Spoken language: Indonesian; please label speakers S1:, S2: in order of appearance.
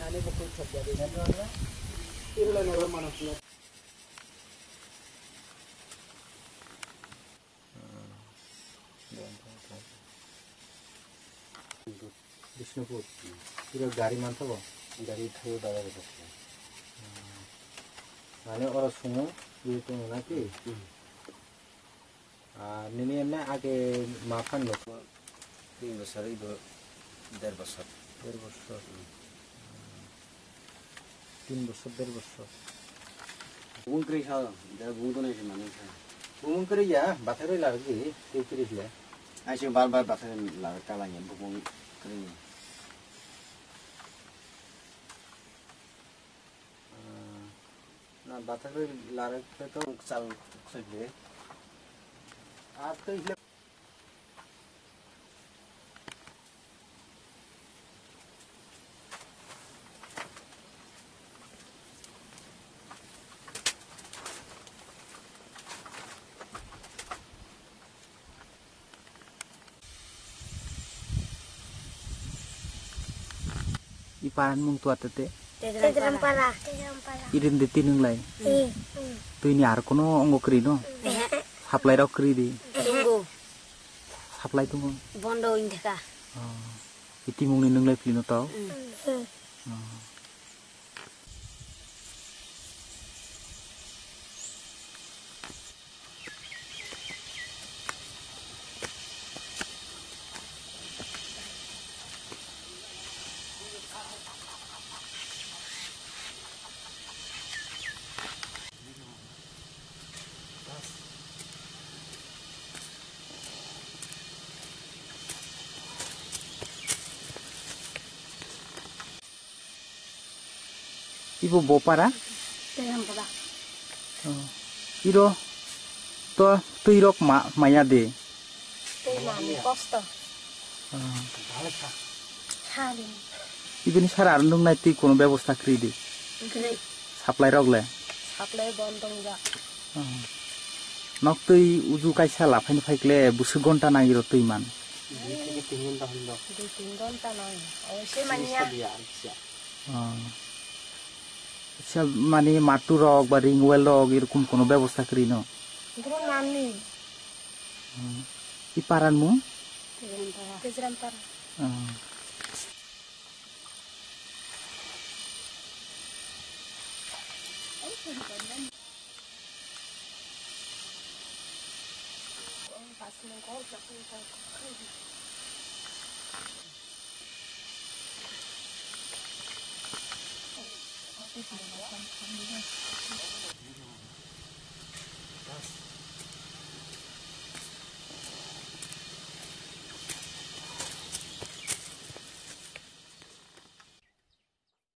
S1: Ani buku jadi nanti itu lah manusia. Bisnupur, itu gari mantap loh, gari itu dalam itu. Mana orang sungai itu nanti, ini emang agak makan loh. Ini besar itu, dari besar. 1.5 বছর 3 বছর 1.5 বছর
S2: bukan kerja, dah bukan aja mana sih.
S1: bukan kerja, baterai lagi, itu kerja.
S2: Asyik bar-bar baterai lagi kalanya bukan kerja.
S1: Nah baterai lari itu
S2: Cal saja.
S1: atau itu iparan mung tua tete
S3: Tegram pala.
S1: irin de tinung lai tu ini ar kono ongo kri no supply ro kri di
S3: Tunggu.
S1: supply tu mung
S3: Bondo indeka.
S1: iti mung ninung lai plino tau ibu bopara
S3: Tegram pala.
S1: iro to tu irok maya de
S3: Tegram kosto. Hari.
S1: ibini sara arundung nai tui kono ব্যবস্থা kri di
S3: Great.
S1: supply rok le
S3: Supply bondong ja.
S1: nok tui uju kaisa lafain faikle busu gonta nangiro tui man
S3: 2-3 ঘন্টা নয় অবশ্যই মানিয়া
S1: আচ্ছা মানে মাটু রক বা ring well rock এরকম কোনো ব্যবস্থা করি না
S3: পুরো নাম নেই
S1: ই পারান মু
S3: তেজরাম পারা